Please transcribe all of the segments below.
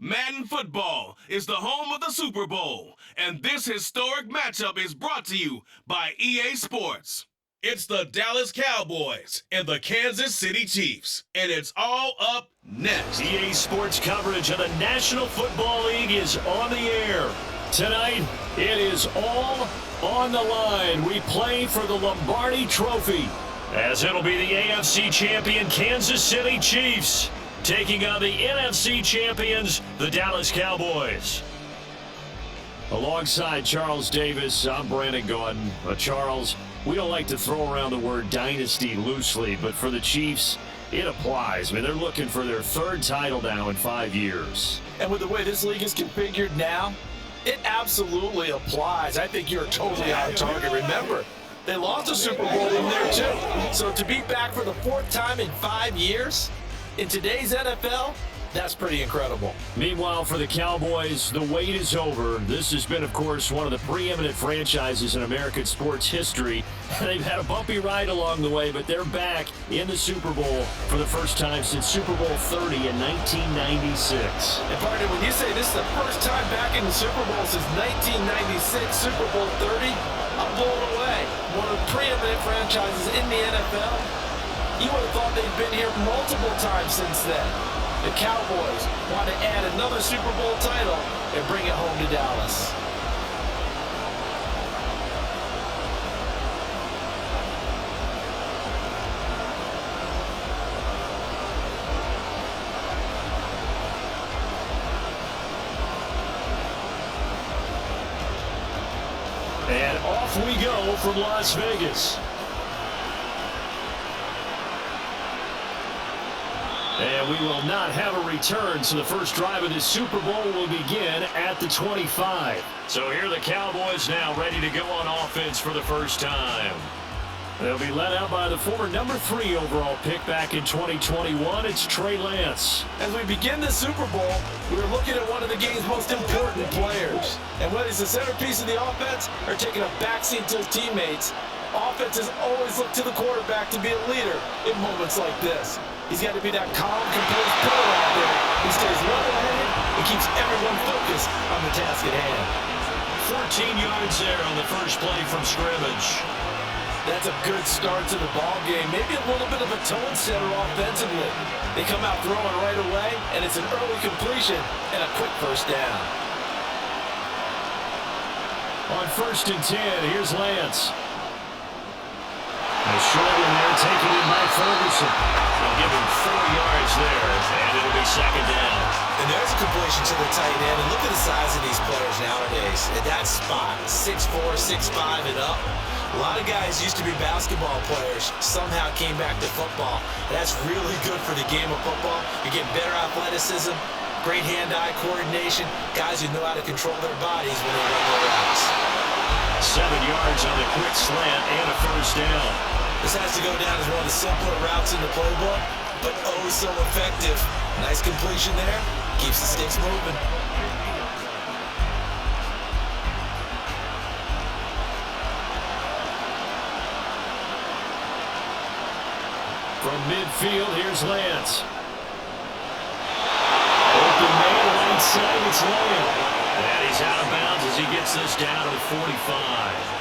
Madden football is the home of the Super Bowl, and this historic matchup is brought to you by EA Sports. It's the Dallas Cowboys and the Kansas City Chiefs, and it's all up next. EA Sports coverage of the National Football League is on the air. Tonight, it is all on the line. We play for the Lombardi Trophy, as it'll be the AFC champion Kansas City Chiefs taking on the NFC champions, the Dallas Cowboys. Alongside Charles Davis, I'm Brandon Gordon. Charles, we don't like to throw around the word dynasty loosely, but for the Chiefs, it applies. I mean, they're looking for their third title now in 5 years. And with the way this league is configured now, it absolutely applies. I think you're totally on target. Remember, they lost a Super Bowl in there too. So to be back for the fourth time in 5 years, in today's NFL, that's pretty incredible. Meanwhile, for the Cowboys, the wait is over. This has been, of course, one of the preeminent franchises in American sports history. They've had a bumpy ride along the way, but they're back in the Super Bowl for the first time since Super Bowl 30 in 1996. And partner, when you say this is the first time back in the Super Bowl since 1996, Super Bowl 30, I'm blown away. One of the preeminent franchises in the NFL. You would have thought they'd been here multiple times since then. The Cowboys want to add another Super Bowl title and bring it home to Dallas. And off we go from Las Vegas. And we will not have a return, so the first drive of this Super Bowl will begin at the 25. So here are the Cowboys now ready to go on offense for the first time. They'll be led out by the former number 3 overall pick back in 2021. It's Trey Lance. As we begin the Super Bowl, we're looking at one of the game's most important players. And whether he's the centerpiece of the offense or taking a backseat to his teammates, offenses always look to the quarterback to be a leader in moments like this. He's got to be that calm, composed player out there. He stays level-headed and keeps everyone focused on the task at hand. 14 yards there on the first play from scrimmage. That's a good start to the ball game. Maybe a little bit of a tone setter offensively. They come out throwing right away, and it's an early completion and a quick first down. On 1st and 10, here's Lance. A short in there, taken in by Ferguson. They'll give him 4 yards there, and it'll be second down. And there's a completion to the tight end. And look at the size of these players nowadays. At that spot, 6'4", 6'5", and up. A lot of guys used to be basketball players, somehow came back to football. That's really good for the game of football. You get better athleticism, great hand-eye coordination, guys who know how to control their bodies when they run their routes. 7 yards on the quick slant and a first down. This has to go down as one of the simpler routes in the playbook, but oh so effective. Nice completion there, keeps the sticks moving. From midfield, here's Lance. Open man, right side, it's Lamb. And he's out of bounds as he gets this down to the 45.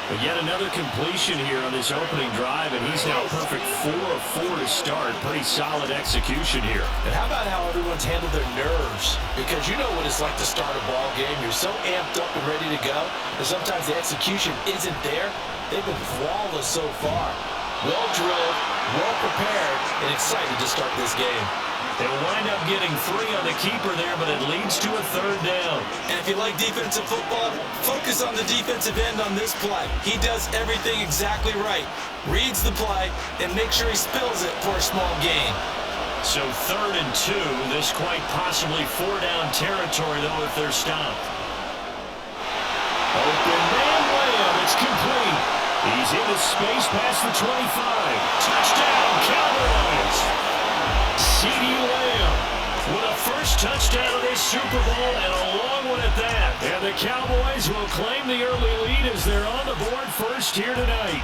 But yet another completion here on this opening drive, and he's now perfect 4 of 4 to start. Pretty solid execution here. And how about how everyone's handled their nerves? Because you know what it's like to start a ball game. You're so amped up and ready to go, and sometimes the execution isn't there. They've been flawless so far. Well drilled, well prepared, and excited to start this game. They'll wind up getting 3 on the keeper there, but it leads to a third down. And if you like defensive football, focus on the defensive end on this play. He does everything exactly right. Reads the play and makes sure he spills it for a small gain. So 3rd and 2, this quite possibly 4-down territory, though, if they're stopped. Open man Lamb, it's complete. He's into space past the 25. Touchdown, Cowboys! CeeDee Lamb with a first touchdown of this Super Bowl, and a long one at that. And the Cowboys will claim the early lead as they're on the board first here tonight.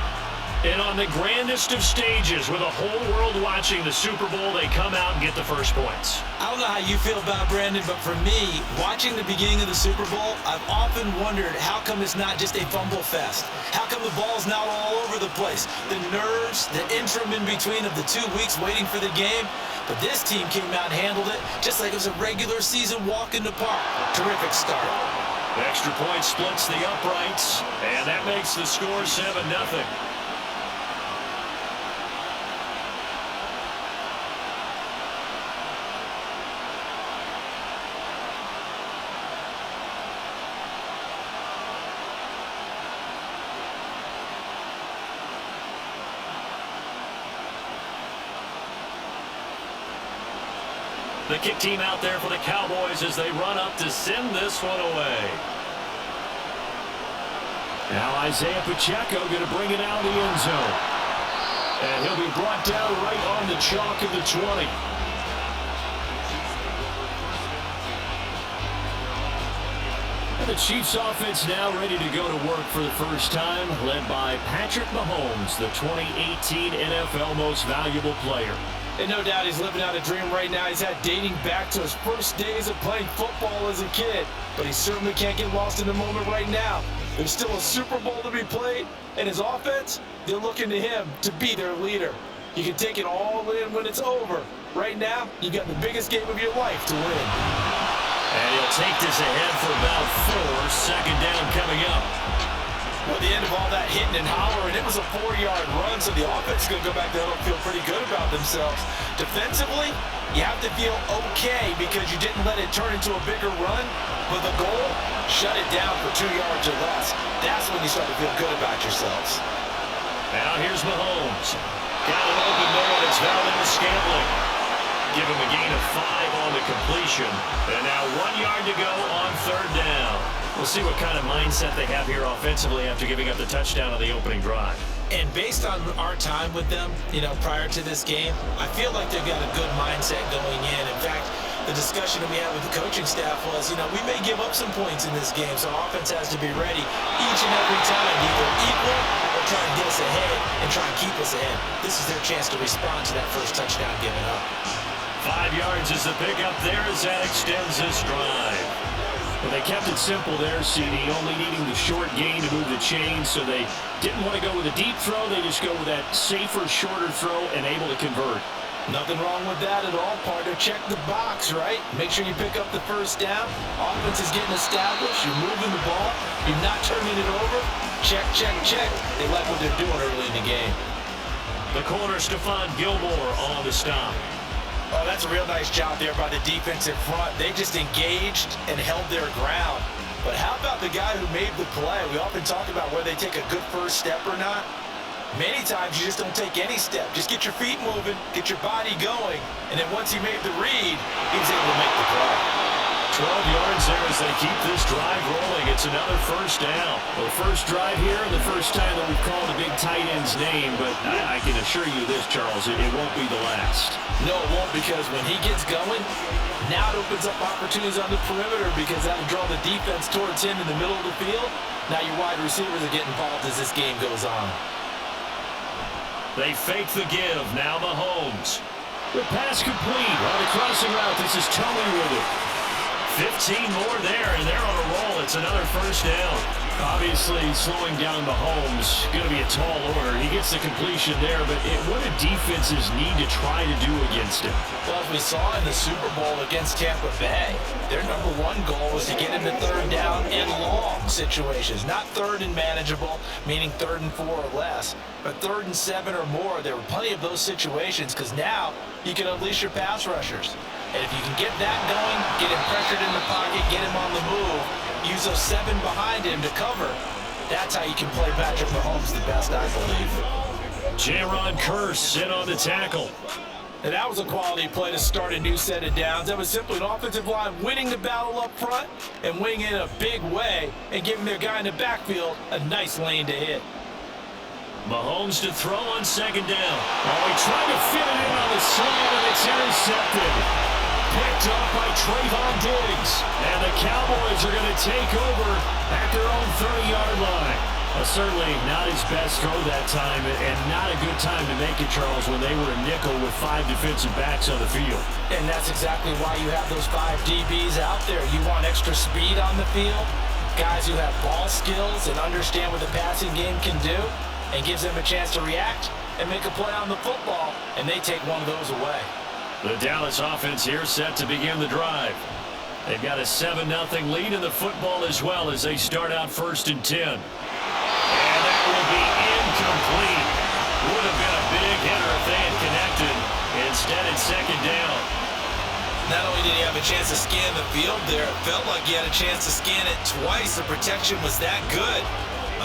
And on the grandest of stages, with a whole world watching the Super Bowl, they come out and get the first points. I don't know how you feel about it, Brandon, but for me, watching the beginning of the Super Bowl, I've often wondered how come it's not just a fumble fest? How come the ball's not all over the place? The nerves, the interim in between of the 2 weeks waiting for the game. But this team came out and handled it just like it was a regular season walk in the park. Terrific start. The extra point splits the uprights, and that makes the score 7-0. The kick team out there for the Cowboys as they run up to send this one away. Now Isaiah Pacheco going to bring it out of the end zone. And he'll be brought down right on the chalk of the 20. And the Chiefs offense now ready to go to work for the first time, led by Patrick Mahomes, the 2018 NFL Most Valuable Player. And no doubt he's living out a dream right now. He's had dating back to his first days of playing football as a kid. But he certainly can't get lost in the moment right now. There's still a Super Bowl to be played. And his offense, they're looking to him to be their leader. You can take it all in when it's over. Right now, you got the biggest game of your life to win. And he'll take this ahead for about 4. Second down coming up. Well, the end of all that hitting and hollering, it was a 4-yard run, so the offense is going to go back there and feel pretty good about themselves. Defensively, you have to feel okay because you didn't let it turn into a bigger run. But the goal, shut it down for 2 yards or less. That's when you start to feel good about yourselves. Now here's Mahomes. Got an open man. It's Valdez-Scantling. Give him a gain of 5 on the completion. And now 1 yard to go on third down. We'll see what kind of mindset they have here offensively after giving up the touchdown on the opening drive. And based on our time with them, prior to this game, I feel like they've got a good mindset going in. In fact, the discussion that we had with the coaching staff was, we may give up some points in this game, so offense has to be ready each and every time, either equal or try to get us ahead and try and keep us ahead. This is their chance to respond to that first touchdown given up. 5 yards is the pickup there as that extends this drive. Well, they kept it simple there, CD, only needing the short gain to move the chains, so they didn't want to go with a deep throw. They just go with that safer, shorter throw and able to convert. Nothing wrong with that at all, partner. Check the box, right? Make sure you pick up the first down. Offense is getting established. You're moving the ball. You're not turning it over. Check, check, check. They like what they're doing early in the game. The corner, Stephon Gilmore, on the stop. Oh, that's a real nice job there by the defensive front. They just engaged and held their ground. But how about the guy who made the play? We often talk about whether they take a good first step or not. Many times you just don't take any step. Just get your feet moving, get your body going, and then once he made the read, he was able to make the play. 12 yards there as they keep this drive rolling. It's another first down. Well, the first drive here, the first time that we've called a big tight end's name, but I can assure you this, Charles, it won't be the last. No, it won't, because when he gets going, now it opens up opportunities on the perimeter because that'll draw the defense towards him in the middle of the field. Now your wide receivers are getting involved as this game goes on. They fake the give. Now Mahomes. The pass complete on the crossing route. This is Tony with it. 15 more there, and they're on a roll. It's another first down. Obviously, slowing down Mahomes going to be a tall order. He gets the completion there, but what do defenses need to try to do against him? Well, as we saw in the Super Bowl against Tampa Bay, their #1 goal was to get into third down and long situations. Not third and manageable, meaning 3rd and 4 or less, but 3rd and 7 or more. There were plenty of those situations because now you can unleash your pass rushers. And if you can get that going, get him pressured in the pocket, get him on the move, use those 7 behind him to cover, that's how you can play Patrick Mahomes the best, I believe. Jaron Kearse in on the tackle. And that was a quality play to start a new set of downs. That was simply an offensive line winning the battle up front and winning in a big way and giving their guy in the backfield a nice lane to hit. Mahomes to throw on second down. Oh, he tried to fit it in on the slant, and it's intercepted. Picked up by Trayvon Diggs. And the Cowboys are going to take over at their own 30-yard line. Well, certainly not his best throw that time, and not a good time to make it, Charles, when they were a nickel with 5 defensive backs on the field. And that's exactly why you have those 5 DBs out there. You want extra speed on the field, guys who have ball skills and understand what the passing game can do, and gives them a chance to react and make a play on the football, and they take one of those away. The Dallas offense here set to begin the drive. They've got a 7-0 lead in the football as well as they start out 1st and 10. And that will be incomplete. Would have been a big hitter if they had connected. Instead, it's 2nd down. Not only did he have a chance to scan the field there, it felt like he had a chance to scan it twice. The protection was that good.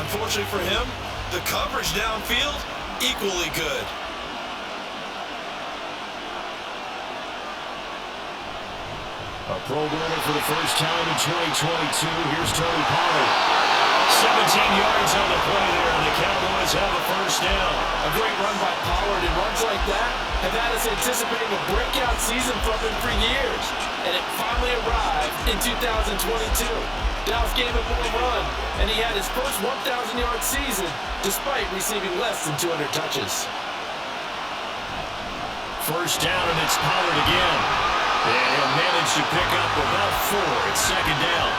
Unfortunately for him, the coverage downfield, equally good. A Pro Bowler for the first time in 2022. Here's Tony Pollard. 17 yards on the play there, and the Cowboys have a 1st down. A great run by Pollard, and runs like that have had us anticipating a breakout season from him for years. And it finally arrived in 2022. Dallas gave him more run, and he had his first 1,000-yard season despite receiving less than 200 touches. 1st down, and it's Pollard again. And he'll manage to pick up about 4. It's 2nd down.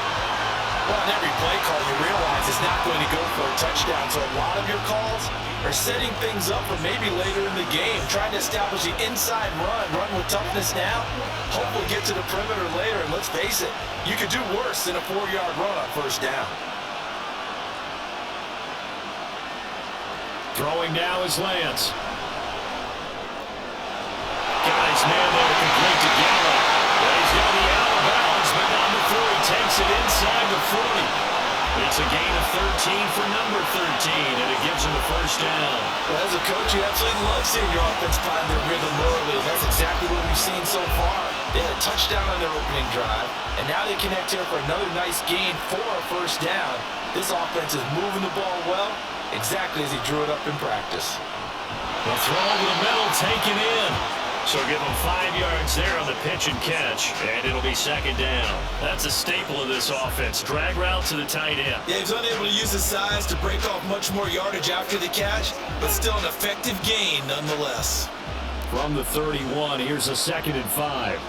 Well, on every play call, you realize it's not going to go for a touchdown. So a lot of your calls are setting things up for maybe later in the game, trying to establish the inside run with toughness now, hopefully get to the perimeter later. And let's face it, you could do worse than a 4-yard run on 1st down. Throwing now is Lance. Guys, man, they're complete to Gallup. He's going to be out of bounds, but not before he takes it inside the 40. It's a gain of 13 for number 13, and it gives him a 1st down. Well, as a coach, you absolutely love seeing your offense find their rhythm early, and that's exactly what we've seen so far. They had a touchdown on their opening drive, and now they connect here for another nice gain for a 1st down. This offense is moving the ball well, exactly as he drew it up in practice. The throw over the middle, taken in. So give him 5 yards there on the pitch and catch, and it'll be 2nd down. That's a staple of this offense. Drag route to the tight end. Yeah, he's unable to use his size to break off much more yardage after the catch, but still an effective gain nonetheless. From the 31, here's a 2nd and 5.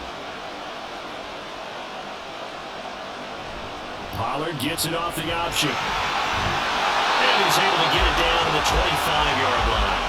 Pollard gets it off the option. And he's able to get it down to the 25-yard line.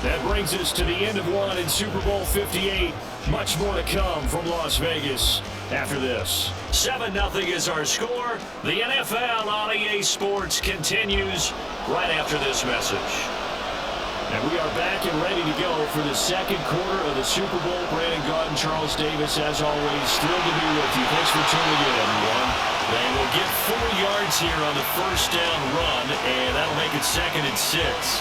That brings us to the end of one in Super Bowl 58. Much more to come from Las Vegas after this. 7-0 is our score. The NFL on EA Sports continues right after this message. And we are back and ready to go for the 2nd quarter of the Super Bowl. Brandon Gaudin, Charles Davis, as always, thrilled to be with you. Thanks for tuning in, everyone. They will get 4 yards here on the 1st down run, and that'll make it 2nd and 6.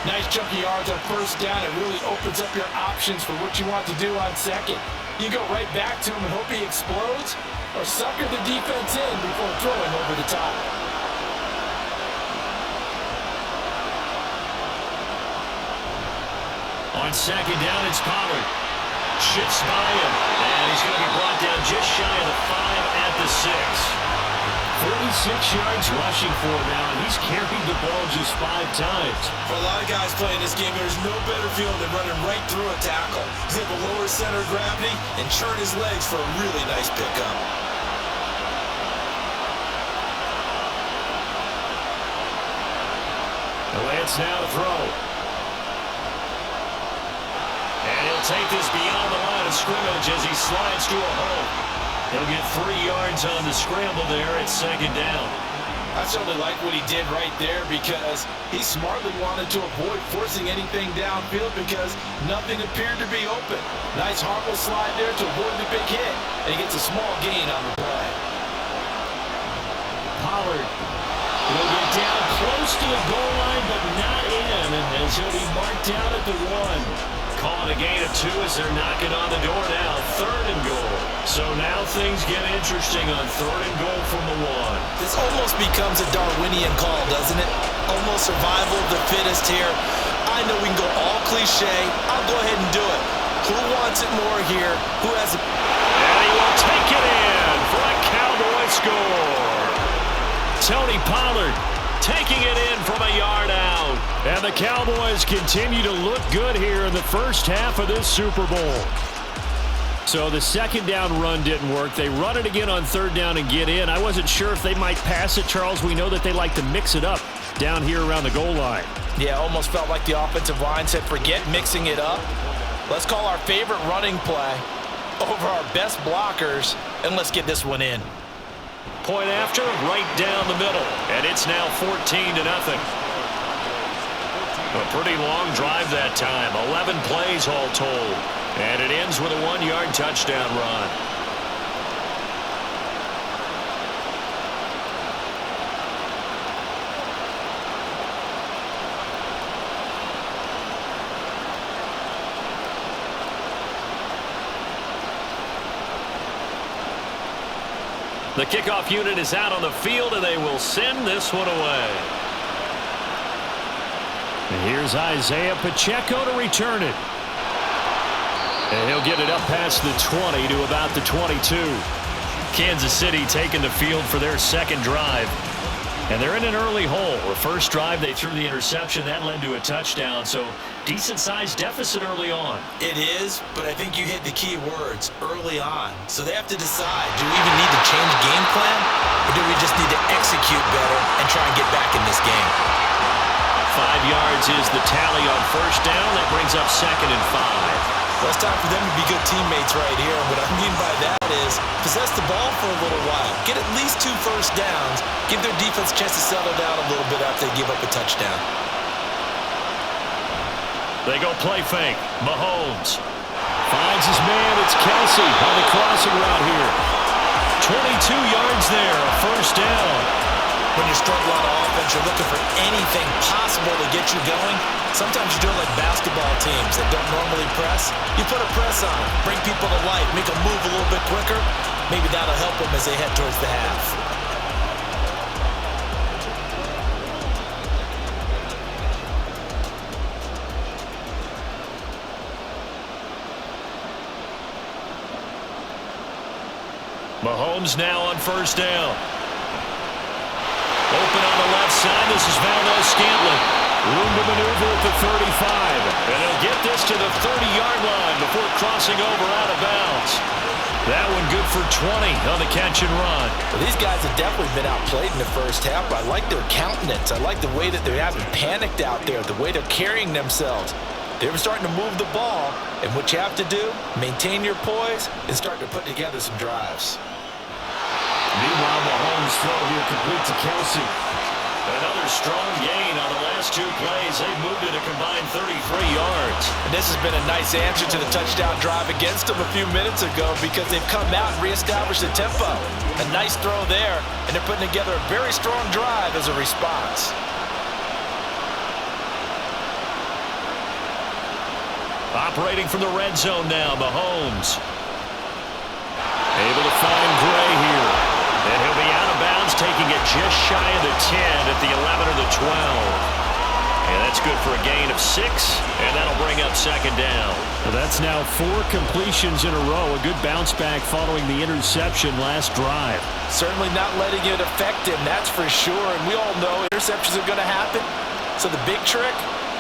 Nice chunky yards on 1st down. It really opens up your options for what you want to do on 2nd. You go right back to him and hope he explodes, or sucker the defense in before throwing over the top. On 2nd down, it's Pollard. Shifts by him, and he's going to be brought down just shy of the 5 at the 6. 46 yards rushing for him now, and he's carried the ball just 5 times. For a lot of guys playing this game, there's no better feeling than running right through a tackle. He's able to lower center of gravity and churn his legs for a really nice pickup. Lance now to throw. And he'll take this beyond the line of scrimmage as he slides to a hole. He'll get 3 yards on the scramble there at 2nd down. I certainly like what he did right there because he smartly wanted to avoid forcing anything downfield because nothing appeared to be open. Nice harmless slide there to avoid the big hit, and he gets a small gain on the play. Pollard will get down close to the goal line, but not in, as he'll be marked down at the 1. Calling a gain of 2 as they're knocking on the door now. 3rd and goal. So now things get interesting on 3rd and goal from the 1. This almost becomes a Darwinian call, doesn't it? Almost survival of the fittest here. I know we can go all cliche. I'll go ahead and do it. Who wants it more here? Who has it? And he will take it in for a Cowboy score. Tony Pollard taking it in from a yard out. And the Cowboys continue to look good here in the first half of this Super Bowl. So the second down run didn't work. They run it again on third down and get in. I wasn't sure if they might pass it, Charles. We know that they like to mix it up down here around the goal line. Yeah, almost felt like the offensive line said, forget mixing it up. Let's call our favorite running play over our best blockers, and let's get this one in. Point after, right down the middle. And it's now 14-0. A pretty long drive that time. 11 plays all told. And it ends with a 1-yard touchdown run. The kickoff unit is out on the field, and they will send this one away. And here's Isaiah Pacheco to return it. And he'll get it up past the 20 to about the 22. Kansas City taking the field for their second drive. And they're in an early hole. The first drive, they threw the interception. That led to a touchdown. So decent-sized deficit early on. It is, but I think you hit the key words, early on. So they have to decide, do we even need to change game plan? Or do we just need to execute better and try and get back in this game? 5 yards is the tally on first down. That brings up 2nd and 5. Well, it's time for them to be good teammates right here. And what I mean by that is possess the ball for a little while. Get at least 2 first downs. Give their defense a chance to settle down a little bit after they give up a touchdown. They go play fake. Mahomes finds his man. It's Kelsey on the crossing route here. 22 yards there, a first down. When you're struggling on offense, you're looking for anything possible to get you going. Sometimes you do it like basketball teams that don't normally press. You put a press on, bring people to life, make them move a little bit quicker. Maybe that'll help them as they head towards the half. Mahomes now on first down. Open on the left side. This is Valdez-Scantling. Room to maneuver at the 35. And he'll get this to the 30-yard line before crossing over out of bounds. That one good for 20 on the catch and run. Well, these guys have definitely been outplayed in the first half. I like their countenance. I like the way that they haven't panicked out there, the way they're carrying themselves. They're starting to move the ball. And what you have to do, maintain your poise and start to put together some drives. Meanwhile, Mahomes' throw here complete to Kelsey. Another strong gain on the last 2 plays. They've moved it a combined 33 yards. And this has been a nice answer to the touchdown drive against them a few minutes ago because they've come out and reestablished the tempo. A nice throw there, and they're putting together a very strong drive as a response. Operating from the red zone now, Mahomes. Able to find Gray here. And he'll be out of bounds, taking it just shy of the 10 at the 11 or the 12. And that's good for a gain of 6, and that'll bring up 2nd down. Well, that's now 4 completions in a row. A good bounce back following the interception last drive. Certainly not letting it affect him, that's for sure. And we all know interceptions are going to happen. So the big trick,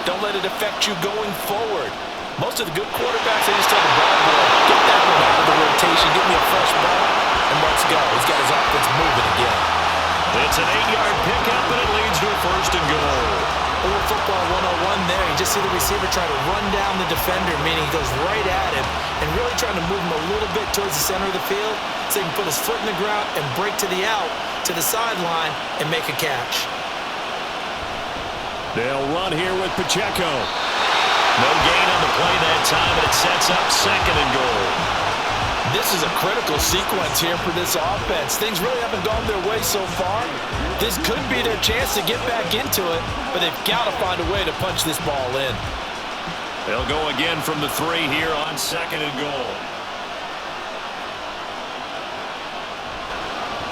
don't let it affect you going forward. Most of the good quarterbacks, they just tell the ball boy, get that one out of the rotation, get me a fresh ball, and let's go. He's got his offense moving again. It's an 8-yard pickup, and it leads to a 1st and goal. A little football 101 there. You just see the receiver try to run down the defender, meaning he goes right at him, and really trying to move him a little bit towards the center of the field so he can put his foot in the ground and break to the out, to the sideline, and make a catch. They'll run here with Pacheco. No gain on the play that time, and it sets up 2nd and goal. This is a critical sequence here for this offense. Things really haven't gone their way so far. This could be their chance to get back into it, but they've got to find a way to punch this ball in. They'll go again from the 3 here on 2nd and goal.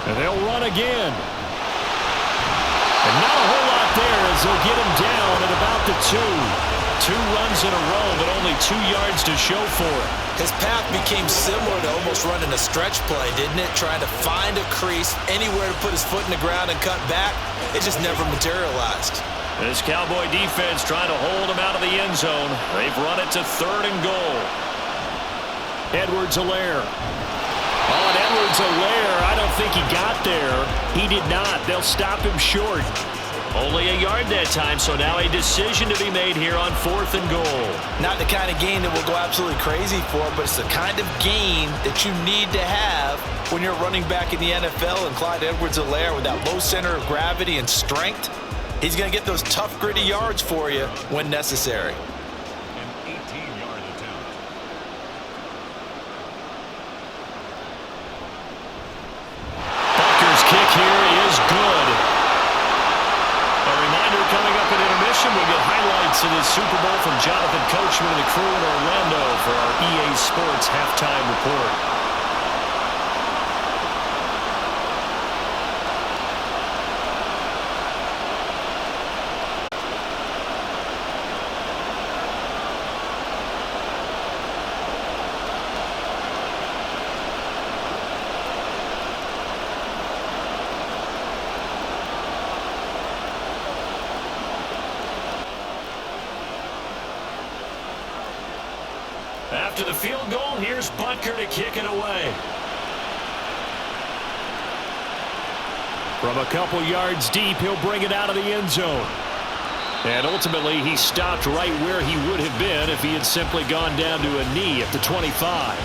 And they'll run again. And not a whole lot there as they'll get him down at about the 2. 2 runs in a row, but only 2 yards to show for it. His path became similar to almost running a stretch play, didn't it? Trying to find a crease, anywhere to put his foot in the ground and cut back. It just never materialized. This Cowboy defense trying to hold him out of the end zone. They've run it to 3rd and goal. Edwards-Helaire. Oh, and Edwards-Helaire, I don't think he got there. He did not. They'll stop him short. Only a yard that time, so now a decision to be made here on 4th and goal. Not the kind of gain that we'll go absolutely crazy for, but it's the kind of gain that you need to have when you're running back in the NFL. And Clyde Edwards-Helaire, with that low center of gravity and strength, he's going to get those tough, gritty yards for you when necessary. An 18-yard attempt. Butker's kick here is good. A reminder coming up at intermission, we'll get highlights of this Super Bowl from Jonathan Coachman and the crew in Orlando for our EA Sports halftime report. After the field goal, here's Butker to kick it away. From a couple yards deep, he'll bring it out of the end zone. And ultimately, he stopped right where he would have been if he had simply gone down to a knee at the 25.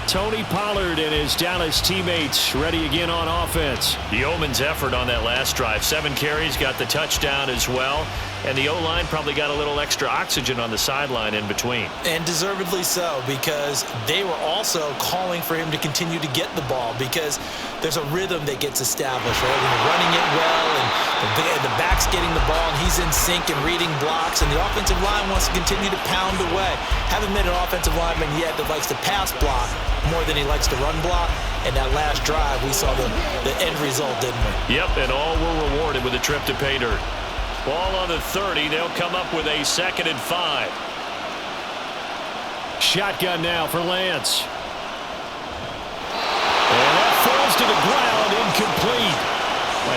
Tony Pollard and his Dallas teammates ready again on offense. Yeoman's effort on that last drive. 7 carries, got the touchdown as well. And the O-line probably got a little extra oxygen on the sideline in between. And deservedly so, because they were also calling for him to continue to get the ball, because there's a rhythm that gets established, right? When you're running it well and the back's getting the ball and he's in sync and reading blocks, and the offensive line wants to continue to pound away. Haven't met an offensive lineman yet that likes to pass block more than he likes to run block. And that last drive, we saw the end result, didn't we? Yep, and all were rewarded with a trip to pay dirt. Ball on the 30. They'll come up with a 2nd and 5. Shotgun now for Lance. And that falls to the ground, incomplete.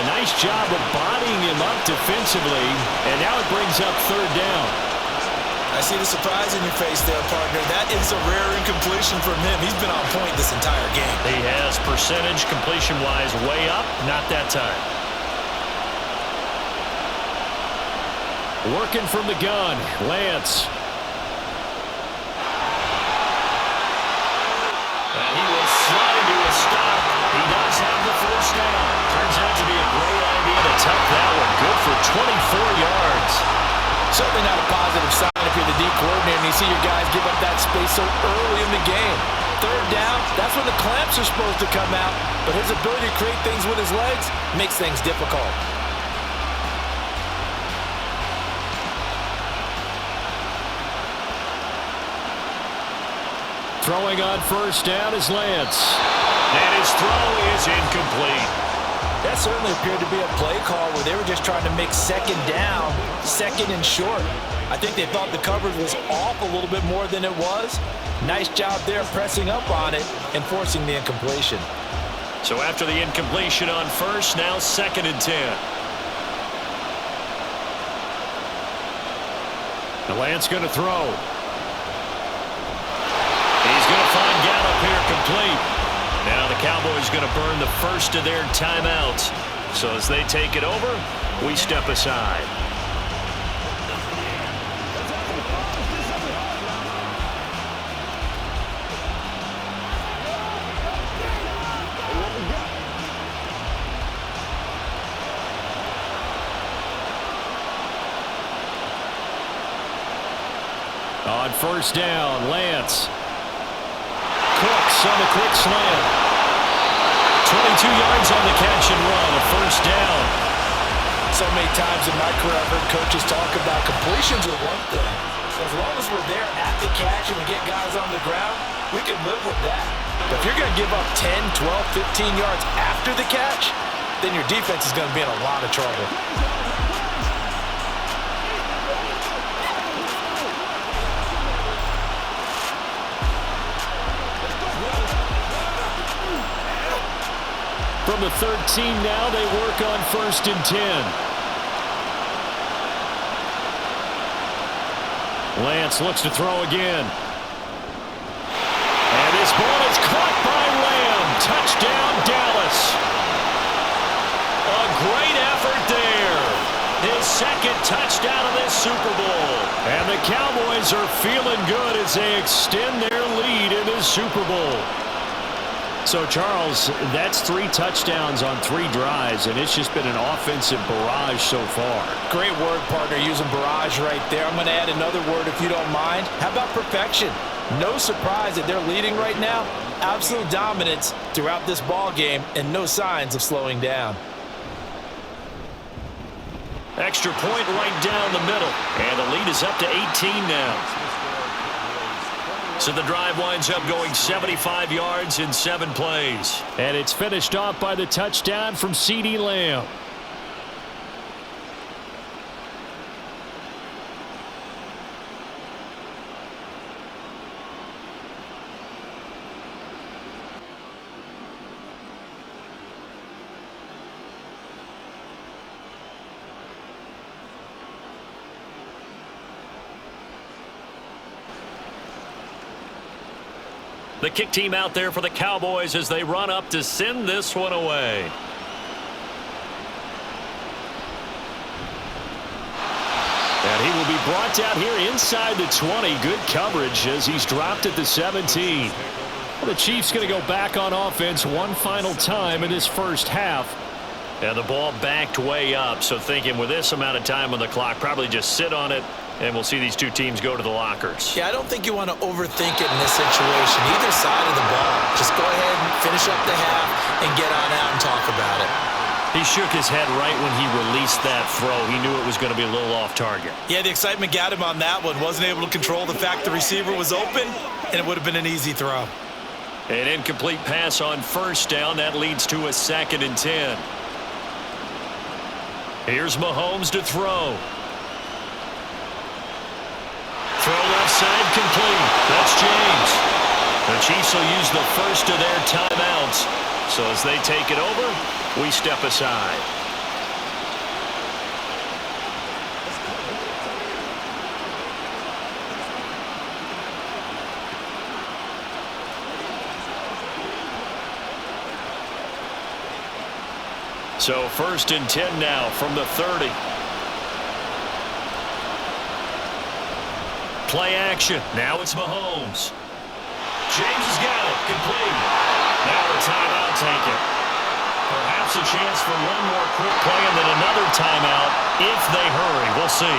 A nice job of bodying him up defensively, and now it brings up 3rd down. I see the surprise in your face there, partner. That is a rare incompletion from him. He's been on point this entire game. He has percentage completion-wise way up, not that time. Working from the gun, Lance. And he will slide to a stop. He does have the 1st down. Turns out to be a great idea to tuck that one. Good for 24 yards. Certainly not a positive sign if you're the D coordinator and you see your guys give up that space so early in the game. 3rd down, that's when the clamps are supposed to come out, but his ability to create things with his legs makes things difficult. Throwing on 1st down is Lance. And his throw is incomplete. That certainly appeared to be a play call where they were just trying to make 2nd down, 2nd and short. I think they thought the coverage was off a little bit more than it was. Nice job there pressing up on it and forcing the incompletion. So after the incompletion on 1st, now 2nd and 10. The Lance going to throw. He's going to find Gallup here complete. Now the Cowboys going to burn the 1st of their timeouts. So as they take it over, we step aside. On 1st down, Lance. Cooks on the quick slant. 22 yards on the catch and run, a 1st down. So many times in my career I've heard coaches talk about completions are one thing. So as long as we're there at the catch and we get guys on the ground, we can live with that. But if you're going to give up 10, 12, 15 yards after the catch, then your defense is going to be in a lot of trouble. From the 13 now, they work on 1st and 10. Lance looks to throw again. And his ball is caught by Lamb. Touchdown, Dallas. A great effort there. His second touchdown of this Super Bowl. And the Cowboys are feeling good as they extend their lead in this Super Bowl. So, Charles, that's 3 touchdowns on 3 drives, and it's just been an offensive barrage so far. Great word, partner, using barrage right there. I'm going to add another word if you don't mind. How about perfection? No surprise that they're leading right now. Absolute dominance throughout this ball game and no signs of slowing down. Extra point right down the middle, and the lead is up to 18 now. So the drive winds up going 75 yards in 7 plays. And it's finished off by the touchdown from CeeDee Lamb. The kick team out there for the Cowboys as they run up to send this one away. And he will be brought down here inside the 20. Good coverage as he's dropped at the 17. The Chiefs going to go back on offense one final time in this first half. And the ball backed way up, so thinking with this amount of time on the clock, probably just sit on it, and we'll see these two teams go to the lockers. Yeah, I don't think you want to overthink it in this situation. Either side of the ball. Just go ahead and finish up the half and get on out and talk about it. He shook his head right when he released that throw. He knew it was going to be a little off target. Yeah, the excitement got him on that one. Wasn't able to control the fact the receiver was open, and it would have been an easy throw. An incomplete pass on first down. That leads to a 2nd and 10. Here's Mahomes to throw. Throw left side complete. That's James. The Chiefs will use the first of their timeouts. So as they take it over, we step aside. So 1st and 10 now from the 30. Play action. Now it's Mahomes. James has got it. Complete. Now a timeout taken. Perhaps a chance for one more quick play and then another timeout if they hurry. We'll see.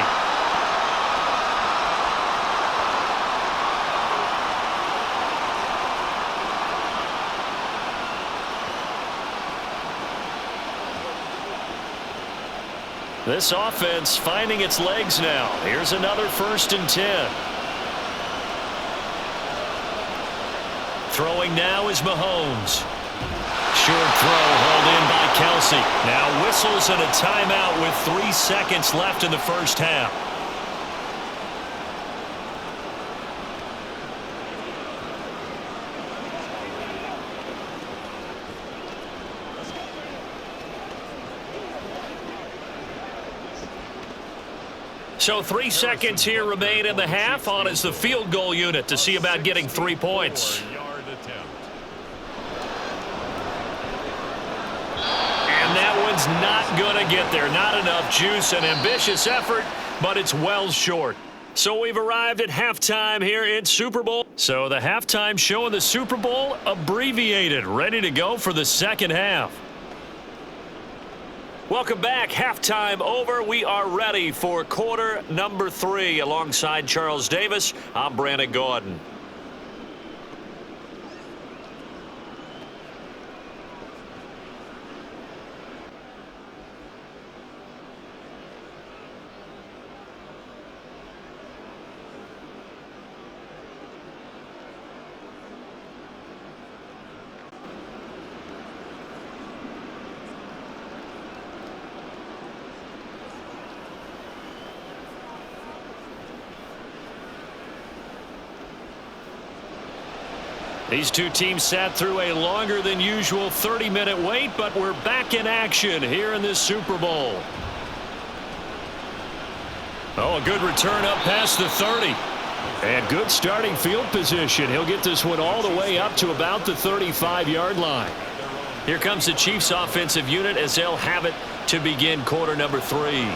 This offense finding its legs now. Here's another 1st and 10. Throwing now is Mahomes. Short throw hauled in by Kelsey. Now whistles and a timeout with 3 seconds left in the first half. So 3 seconds here remain in the half. On is the field goal unit to see about getting 3 points. And that one's not going to get there. Not enough juice. An ambitious effort, but it's well short. So we've arrived at halftime here in Super Bowl. So the halftime show in the Super Bowl abbreviated. Ready to go for the second half. Welcome back. Halftime over. We are ready for quarter number 3. Alongside Charles Davis, I'm Brandon Gordon. These two teams sat through a longer than usual 30-minute wait, but we're back in action here in this Super Bowl. Oh, a good return up past the 30. And good starting field position. He'll get this one all the way up to about the 35-yard line. Here comes the Chiefs offensive unit as they'll have it to begin quarter number 3.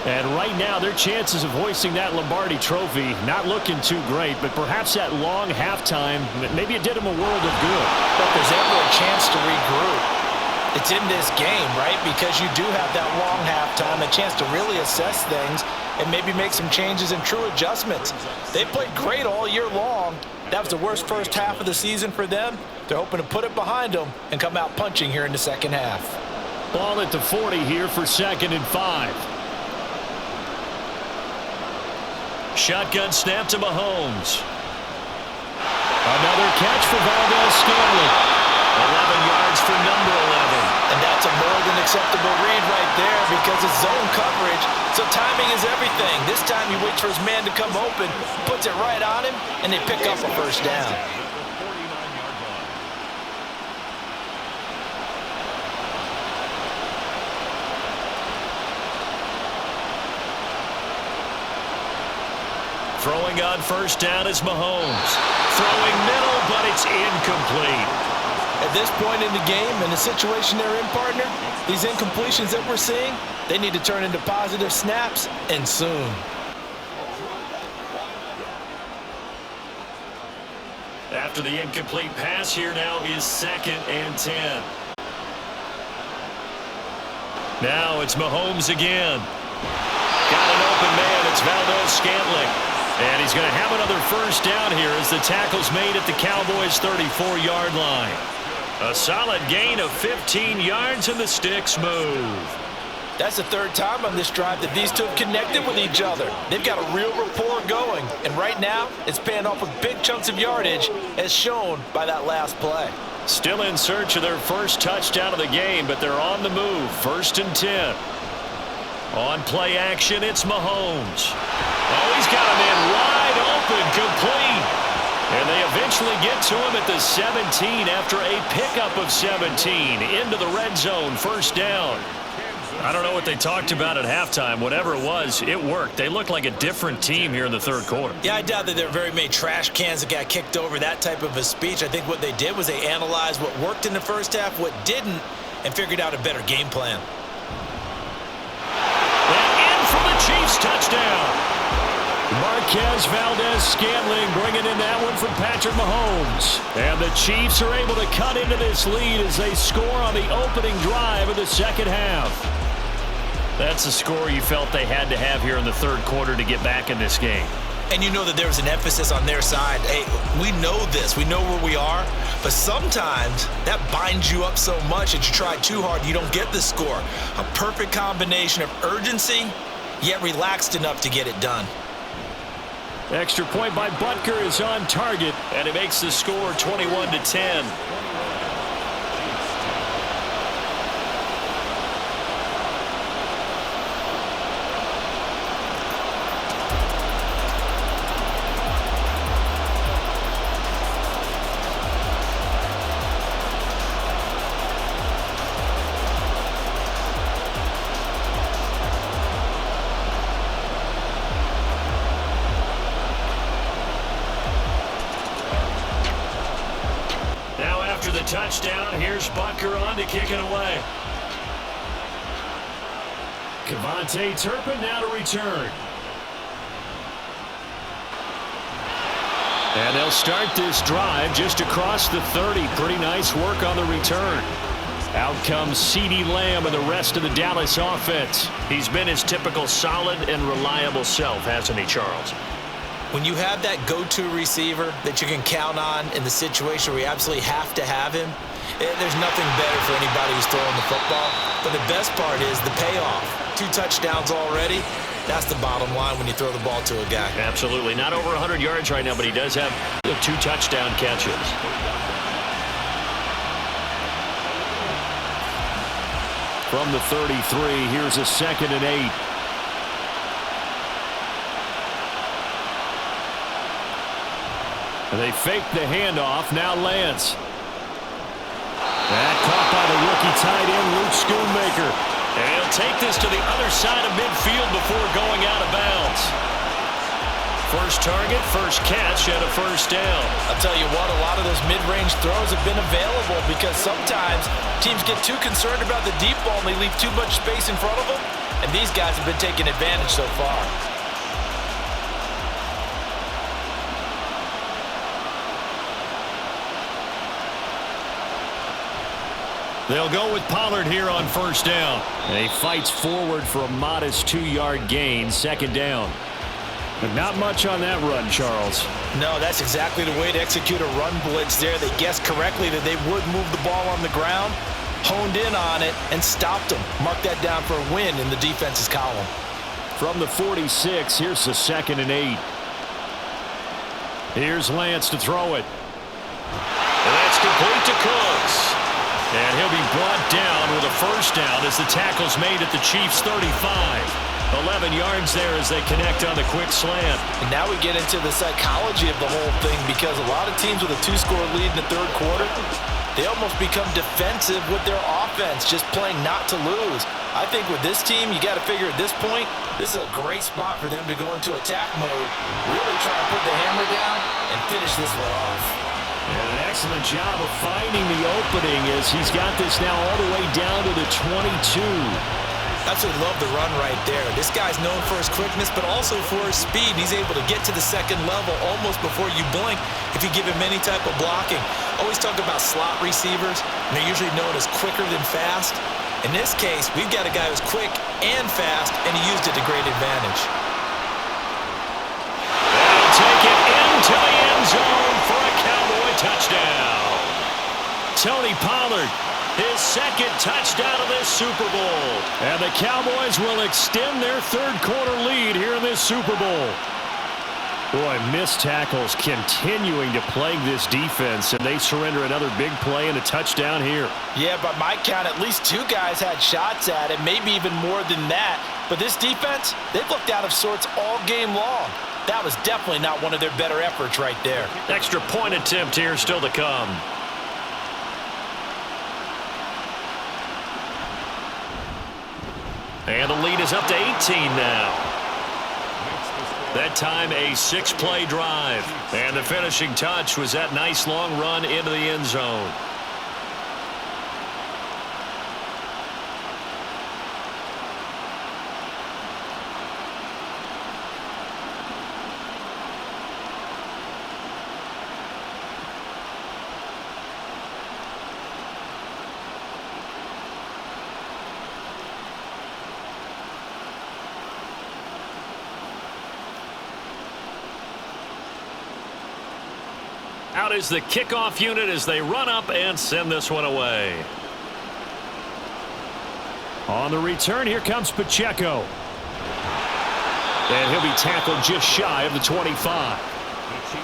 And right now, their chances of hoisting that Lombardi trophy not looking too great, but perhaps that long halftime, maybe it did them a world of good. But there's ever a chance to regroup. It's in this game, right? Because you do have that long halftime, a chance to really assess things and maybe make some changes and true adjustments. They played great all year long. That was the worst first half of the season for them. They're hoping to put it behind them and come out punching here in the second half. Ball at the 40 here for 2nd and 5. Shotgun snap to Mahomes. Another catch for Valdez-Scantling. 11 yards for number 11. And that's a more than acceptable read right there because it's zone coverage, so timing is everything. This time he waits for his man to come open, puts it right on him, and they pick up a first down. Throwing on first down is Mahomes. Throwing middle, but it's incomplete. At this point in the game and the situation they're in, partner, these incompletions that we're seeing, they need to turn into positive snaps, and soon. After the incomplete pass, here now is 2nd and 10. Now it's Mahomes again. Got an open man. It's Valdez-Scantling. And he's going to have another first down here as the tackle's made at the Cowboys' 34-yard line. A solid gain of 15 yards, and the sticks move. That's the third time on this drive that these two have connected with each other. They've got a real rapport going. And right now, it's paying off with big chunks of yardage, as shown by that last play. Still in search of their first touchdown of the game, but they're on the move. 1st and 10. On play action, it's Mahomes. Oh, he's got him in wide open, complete. And they eventually get to him at the 17 after a pickup of 17 into the red zone, first down. I don't know what they talked about at halftime. Whatever it was, it worked. They look like a different team here in the third quarter. Yeah, I doubt that there are very many trash cans that got kicked over, that type of a speech. I think what they did was they analyzed what worked in the first half, what didn't, and figured out a better game plan. For the Chiefs, touchdown. Marquez Valdez-Scantling bringing in that one from Patrick Mahomes. And the Chiefs are able to cut into this lead as they score on the opening drive of the second half. That's a score you felt they had to have here in the third quarter to get back in this game. And you know that there was an emphasis on their side. Hey, we know this. We know where we are. But sometimes that binds you up so much that you try too hard, you don't get the score. A perfect combination of urgency, yet relaxed enough to get it done. Extra point by Butker is on target, and it makes the score 21-10. Touchdown. Here's Butker on to kick it away. Kevontae Turpin now to return. And they'll start this drive just across the 30. Pretty nice work on the return. Out comes CeeDee Lamb and the rest of the Dallas offense. He's been his typical solid and reliable self, hasn't he, Charles? When you have that go-to receiver that you can count on in the situation where you absolutely have to have him, there's nothing better for anybody who's throwing the football. But the best part is the payoff. 2 touchdowns already. That's the bottom line when you throw the ball to a guy. Absolutely. Not over 100 yards right now, but he does have 2 touchdown catches. From the 33, here's a 2nd and 8. And they fake the handoff. Now Lance. That caught by the rookie tight end, Luke Schoonmaker. And he'll take this to the other side of midfield before going out of bounds. First target, first catch, and a first down. I'll tell you what, a lot of those mid-range throws have been available because sometimes teams get too concerned about the deep ball and they leave too much space in front of them. And these guys have been taking advantage so far. They'll go with Pollard here on first down. And he fights forward for a modest 2-yard gain, second down. But not much on that run, Charles. No, that's exactly the way to execute a run blitz there. They guessed correctly that they would move the ball on the ground, honed in on it, and stopped them. Mark that down for a win in the defense's column. From the 46, here's the 2nd and 8. Here's Lance to throw it. And that's complete to Cooks. And he'll be brought down with a first down as the tackle's made at the Chiefs' 35. 11 yards there as they connect on the quick slant. And now we get into the psychology of the whole thing because a lot of teams with a 2-score lead in the third quarter, they almost become defensive with their offense, just playing not to lose. I think with this team, you got to figure at this point, this is a great spot for them to go into attack mode, really try to put the hammer down and finish this one off. And an excellent job of finding the opening as he's got this now all the way down to the 22. Absolutely love the run right there. This guy's known for his quickness, but also for his speed. He's able to get to the second level almost before you blink if you give him any type of blocking. Always talk about slot receivers, and they're usually known as quicker than fast. In this case, we've got a guy who's quick and fast, and he used it to great advantage. They'll take it into the end zone for a Cowboy touchdown. Tony Pollard, his second touchdown of this Super Bowl. And the Cowboys will extend their third quarter lead here in this Super Bowl. Boy, missed tackles continuing to plague this defense, and they surrender another big play and a touchdown here. Yeah, by my count, at least 2 guys had shots at it, maybe even more than that. But this defense, they've looked out of sorts all game long. That was definitely not one of their better efforts right there. Extra point attempt here still to come. And the lead is up to 18 now. That time a 6-play drive. And the finishing touch was that nice long run into the end zone. Out is the kickoff unit as they run up and send this one away. On the return, here comes Pacheco. And he'll be tackled just shy of the 25.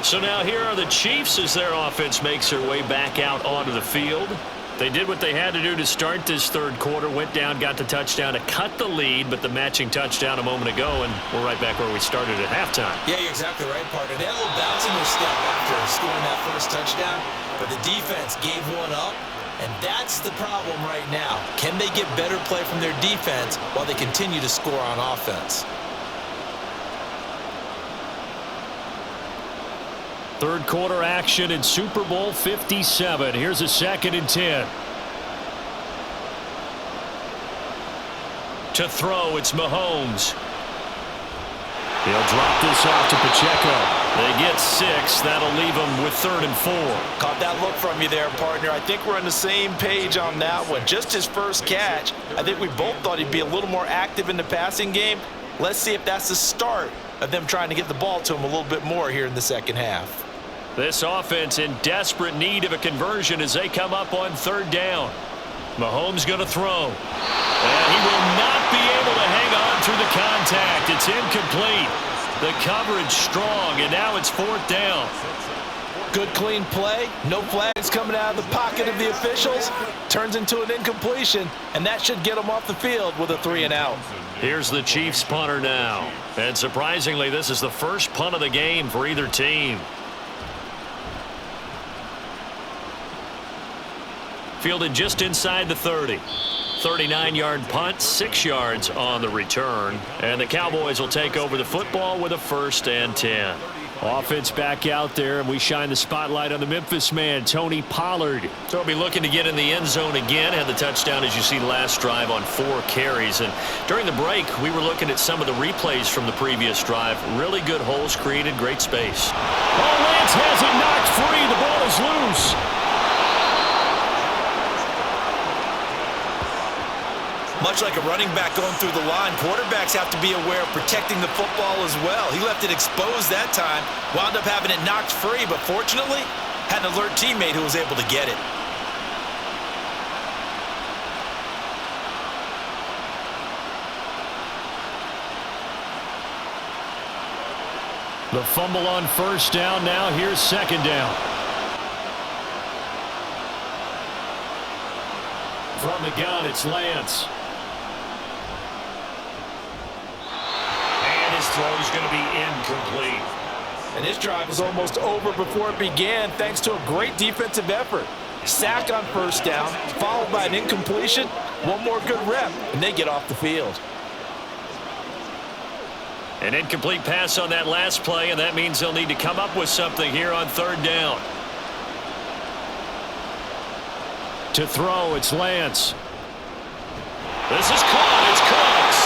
So now here are the Chiefs as their offense makes their way back out onto the field. They did what they had to do to start this third quarter, went down, got the touchdown to cut the lead, but the matching touchdown a moment ago, and we're right back where we started at halftime. Yeah, you're exactly right, partner. They had a little bounce in their step after scoring that first touchdown, but the defense gave one up, and that's the problem right now. Can they get better play from their defense while they continue to score on offense? Third quarter action in Super Bowl 57. Here's a 2nd and 10. To throw, it's Mahomes. He'll drop this off to Pacheco. They get 6. That'll leave them with 3rd and 4. Caught that look from you there, partner. I think we're on the same page on that one. Just his first catch. I think we both thought he'd be a little more active in the passing game. Let's see if that's the start of them trying to get the ball to him a little bit more here in the second half. This offense in desperate need of a conversion as they come up on 3rd down. Mahomes going to throw. And he will not be able to hang on through the contact. It's incomplete. The coverage strong, and now it's 4th down. Good clean play. No flags coming out of the pocket of the officials. Turns into an incompletion, and that should get them off the field with a 3-and-out. Here's the Chiefs punter now. And surprisingly, this is the first punt of the game for either team. Fielded just inside the 30. 39-yard punt, 6 yards on the return. And the Cowboys will take over the football with a 1st and 10. Offense back out there, and we shine the spotlight on the Memphis man, Tony Pollard. So he'll be looking to get in the end zone again. Had the touchdown, as you see, last drive on 4 carries. And during the break, we were looking at some of the replays from the previous drive. Really good holes created, great space. Oh, Lance has it knocked free. The ball is loose. Much like a running back going through the line, quarterbacks have to be aware of protecting the football as well. He left it exposed that time, wound up having it knocked free, but fortunately, had an alert teammate who was able to get it. The fumble on 1st down. Now here's 2nd down. From the gun, it's Lance. And his throw is going to be incomplete. And his drive was almost over before it began thanks to a great defensive effort. Sack on 1st down, followed by an incompletion. One more good rep, and they get off the field. An incomplete pass on that last play, and that means they'll need to come up with something here on 3rd down. To throw, it's Lance. This is caught. It's Cooks.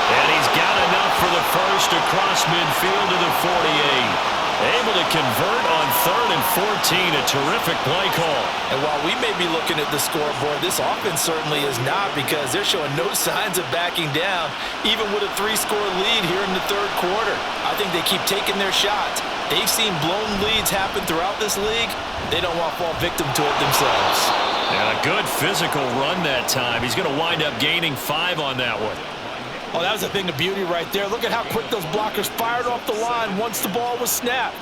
And he's got enough for the 1st across midfield to the 48. Able to convert on 3rd and 14. A terrific play call. And while we may be looking at the scoreboard, this offense certainly is not, because they're showing no signs of backing down, even with a 3-score lead here in the 3rd quarter. I think they keep taking their shots. They've seen blown leads happen throughout this league. They don't want to fall victim to it themselves. And a good physical run that time. He's going to wind up gaining 5 on that one. Oh, that was a thing of beauty right there. Look at how quick those blockers fired off the line once the ball was snapped.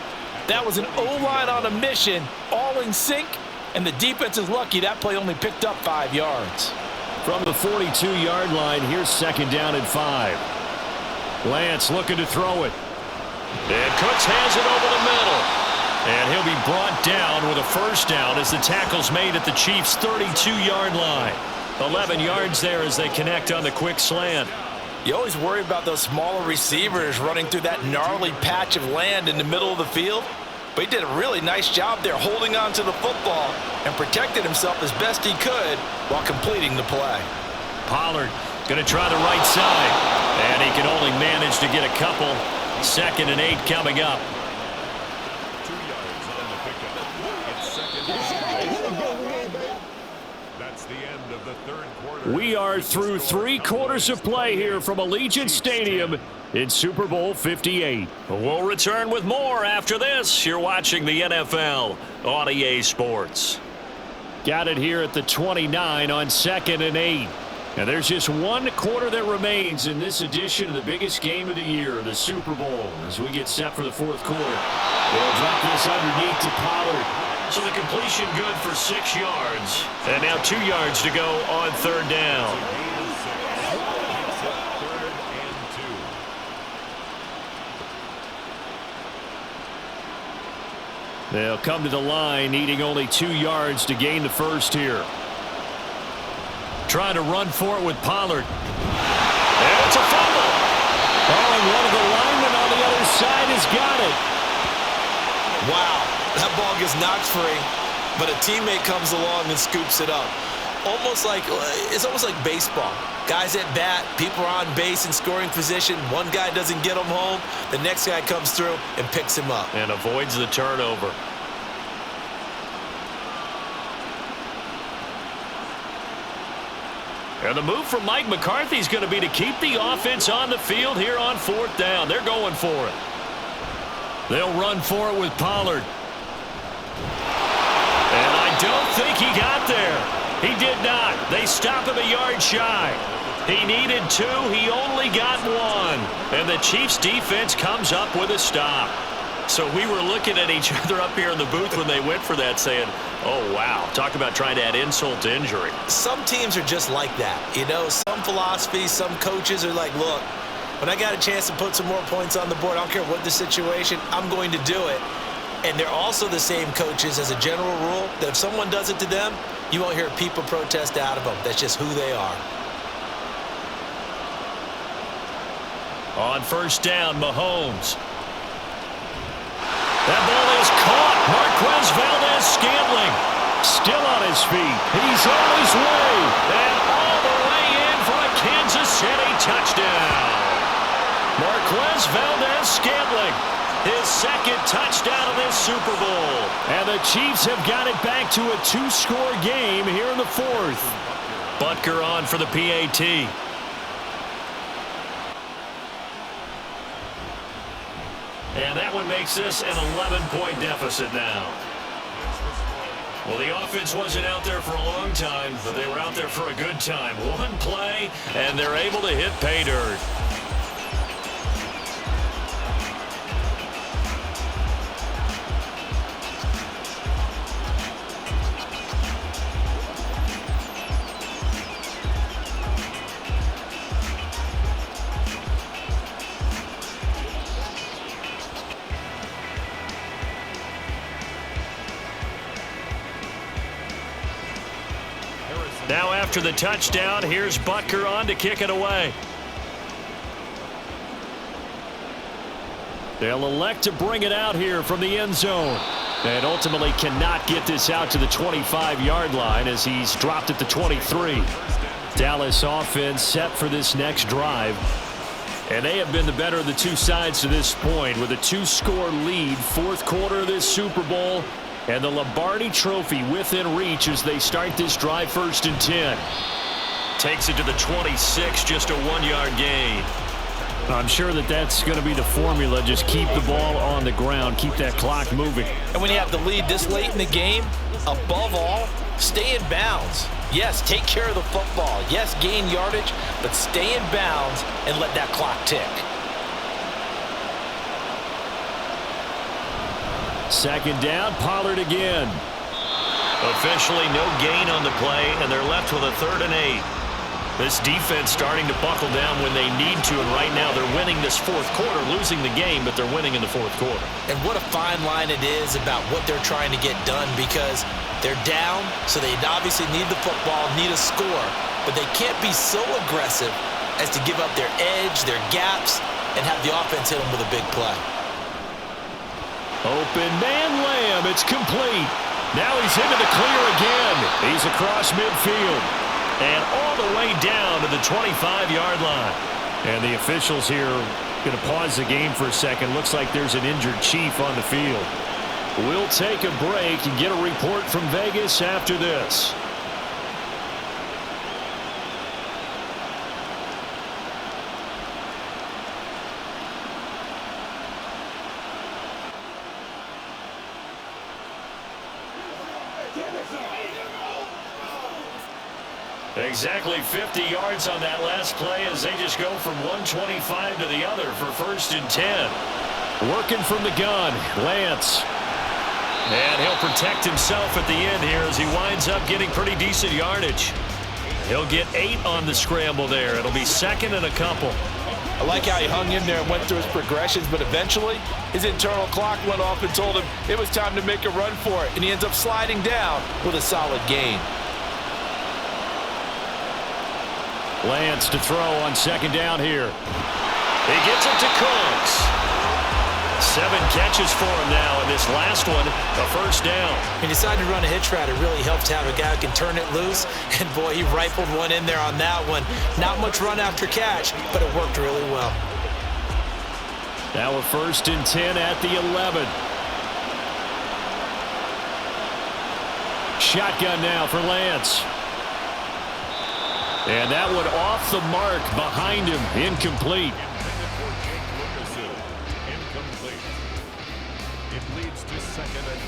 That was an O-line on a mission, all in sync, and the defense is lucky that play only picked up 5 yards. From the 42-yard line, here's 2nd down and 5. Lance looking to throw it. And Cooks has it over the middle. And he'll be brought down with a 1st down as the tackle's made at the Chiefs' 32-yard line. 11 yards there as they connect on the quick slant. You always worry about those smaller receivers running through that gnarly patch of land in the middle of the field. But he did a really nice job there holding on to the football and protected himself as best he could while completing the play. Pollard going to try the right side. And he can only manage to get a couple. 2nd and 8 coming up. We are through 3 quarters of play here from Allegiant Stadium in Super Bowl 58. We'll return with more after this. You're watching the NFL on EA Sports. Got it here at the 29 on 2nd and 8. And there's just 1 quarter that remains in this edition of the biggest game of the year, the Super Bowl, as we get set for the 4th quarter. They'll drop this underneath to Pollard. So the completion good for 6 yards. And now 2 yards to go on 3rd down. They'll come to the line, needing only 2 yards to gain the 1st here. Trying to run for it with Pollard. And it's a fumble. Oh, and one of the linemen on the other side has got it. Wow, that ball gets knocked free, but a teammate comes along and scoops it up. It's almost like baseball. Guys at bat, people are on base in scoring position. One guy doesn't get him home. The next guy comes through and picks him up. And avoids the turnover. And the move from Mike McCarthy is going to be to keep the offense on the field here on 4th down. They're going for it. They'll run for it with Pollard. And I don't think he got there. He did not. They stop him a yard shy. He needed 2. He only got 1. And the Chiefs defense comes up with a stop. So we were looking at each other up here in the booth when they went for that saying, oh, wow, talk about trying to add insult to injury. Some teams are just like that. You know, some philosophies, some coaches are like, look, when I got a chance to put some more points on the board, I don't care what the situation, I'm going to do it. And they're also the same coaches as a general rule that if someone does it to them, You won't hear people protest out of them. That's just who they are. On first down, Mahomes. That ball is caught. Marquez Valdes-Scantling still on his feet. He's on his way. And all the way in for a Kansas City touchdown. Marquez Valdes-Scantling, his second touchdown of this Super Bowl. And the Chiefs have got it back to a 2-score game here in the fourth. Butker on for the PAT. And that one makes this an 11-point deficit now. Well, the offense wasn't out there for a long time, but they were out there for a good time. One play, and they're able to hit pay dirt. Now after the touchdown, here's Butker on to kick it away. They'll elect to bring it out here from the end zone. And ultimately cannot get this out to the 25-yard line as he's dropped at the 23. Dallas offense set for this next drive. And they have been the better of the two sides to this point with a 2-score lead, fourth quarter of this Super Bowl. And the Lombardi Trophy within reach as they start this drive, 1st and 10. Takes it to the 26, just a 1-yard gain. I'm sure that that's going to be the formula. Just keep the ball on the ground, keep that clock moving. And when you have the lead this late in the game, above all, stay in bounds. Yes, take care of the football. Yes, gain yardage, but stay in bounds and let that clock tick. Second down, Pollard again. Officially no gain on the play, and they're left with a 3rd and 8. This defense starting to buckle down when they need to, and right now they're winning this fourth quarter, losing the game, but they're winning in the fourth quarter. And what a fine line it is about what they're trying to get done, because they're down, so they obviously need the football, need a score, but they can't be so aggressive as to give up their edge, their gaps, and have the offense hit them with a big play. Open man Lamb, it's complete. Now he's into the clear again. He's across midfield. And all the way down to the 25-yard line. And the officials here going to pause the game for a second. Looks like there's an injured Chief on the field. We'll take a break and get a report from Vegas after this. Exactly 50 yards on that last play as they just go from 125 to the other for 1st and 10. Working from the gun, Lance. And he'll protect himself at the end here as he winds up getting pretty decent yardage. He'll get 8 on the scramble there. It'll be 2nd and a couple. I like how he hung in there and went through his progressions, but eventually his internal clock went off and told him it was time to make a run for it, and he ends up sliding down with a solid gain. Lance to throw on 2nd down here. He gets it to Cooks. 7 catches for him now, and this last one, a 1st down. He decided to run a hitch route. It really helps to have a guy who can turn it loose, and boy, he rifled one in there on that one. Not much run after catch, but it worked really well. Now a 1st and 10 at the 11. Shotgun now for Lance. And that one off the mark behind him, incomplete. It leads to 2nd and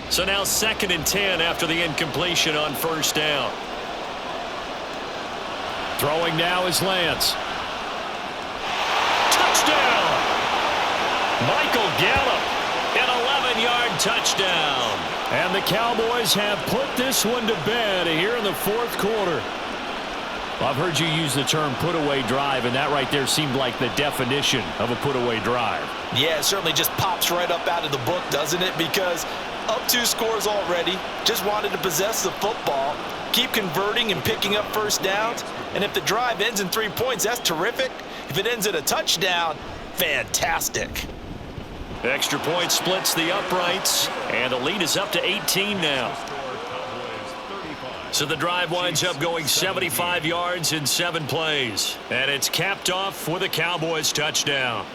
10. So now 2nd and 10 after the incompletion on 1st down. Throwing now is Lance. Touchdown! Michael Gallup, an 11-yard touchdown. And the Cowboys have put this one to bed here in the fourth quarter. Well, I've heard you use the term put-away drive, and that right there seemed like the definition of a put-away drive. Yeah, it certainly just pops right up out of the book, doesn't it? Because up 2 scores already, just wanted to possess the football, keep converting and picking up first downs, and if the drive ends in 3 points, that's terrific. If it ends in a touchdown, fantastic. Extra point splits the uprights, and the lead is up to 18 now. So the drive winds up going 75 yards in 7 plays. And it's capped off with a Cowboys touchdown.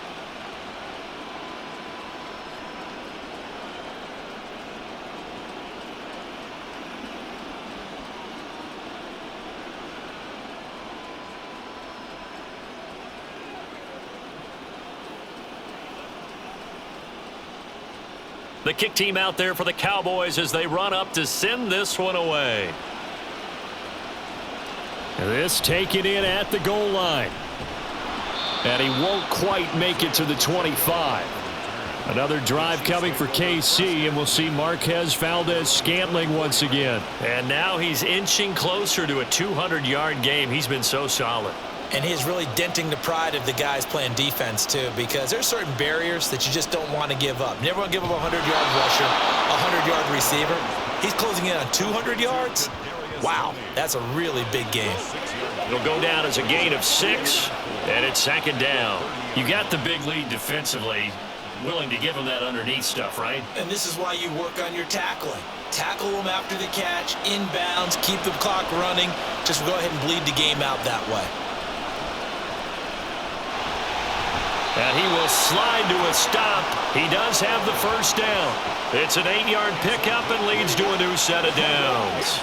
The kick team out there for the Cowboys as they run up to send this one away. This taken in at the goal line. And he won't quite make it to the 25. Another drive coming for KC, and we'll see Marquez Valdez-Scantling once again. And now he's inching closer to a 200-yard game. He's been so solid. And he's really denting the pride of the guys playing defense, too, because there's certain barriers that you just don't want to give up. You never want to give up a 100-yard rusher, a 100-yard receiver. He's closing in on 200 yards. Wow, that's a really big game. It'll go down as a gain of 6, and it's 2nd down. You got the big lead defensively, willing to give him that underneath stuff, right? And this is why you work on your tackling. Tackle them after the catch, inbounds, keep the clock running. Just go ahead and bleed the game out that way. And he will slide to a stop. He does have the first down. It's an 8-yard pickup and leads to a new set of downs.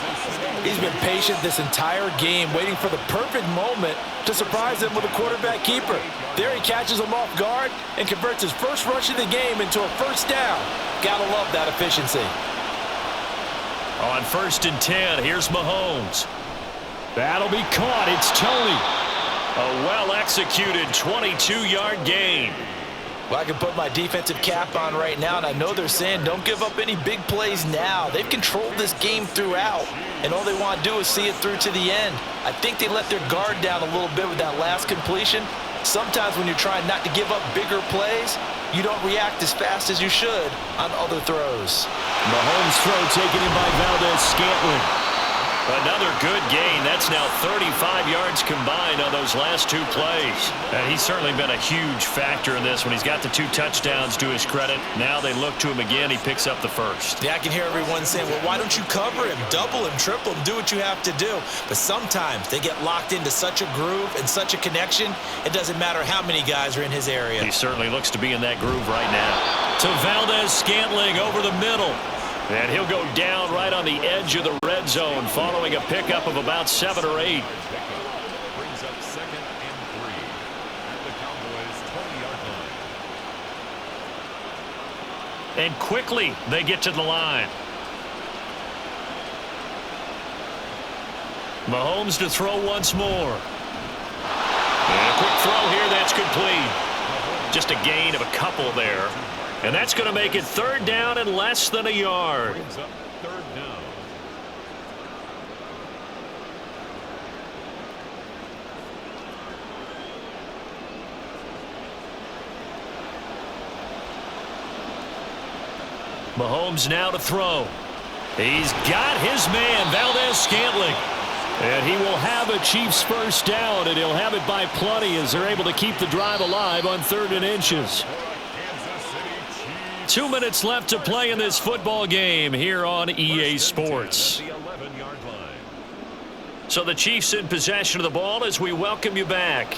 He's been patient this entire game, waiting for the perfect moment to surprise him with a quarterback keeper. There he catches him off guard and converts his first rush of the game into a first down. Gotta love that efficiency. On 1st and 10, here's Mahomes. That'll be caught. It's Tony. A well-executed 22-yard gain. Well, I can put my defensive cap on right now, and I know they're saying don't give up any big plays now. They've controlled this game throughout, and all they want to do is see it through to the end. I think they let their guard down a little bit with that last completion. Sometimes when you're trying not to give up bigger plays, you don't react as fast as you should on other throws. Mahomes' throw taken in by Valdez-Scantling. Another good gain. That's now 35 yards combined on those last 2 plays. And he's certainly been a huge factor in this when he's got the 2 touchdowns to his credit. Now they look to him again. He picks up the first. Yeah, I can hear everyone saying, well, why don't you cover him, double him, triple him, do what you have to do. But sometimes they get locked into such a groove and such a connection, it doesn't matter how many guys are in his area. He certainly looks to be in that groove right now. To Valdez-Scantling over the middle. And he'll go down right on the edge of the red zone following a pickup of about 7 or 8. Brings up 2nd and 3 at the Cowboys' 20-yard line. And quickly they get to the line. Mahomes to throw once more. And a quick throw here, that's complete. Just a gain of a couple there. And that's going to make it 3rd down and less than a yard. Brings up 3rd down. Mahomes now to throw. He's got his man, Valdez-Scantling. And he will have a Chiefs first down, and he'll have it by plenty as they're able to keep the drive alive on 3rd and inches. 2 minutes left to play in this football game here on EA Sports. So the Chiefs in possession of the ball as we welcome you back.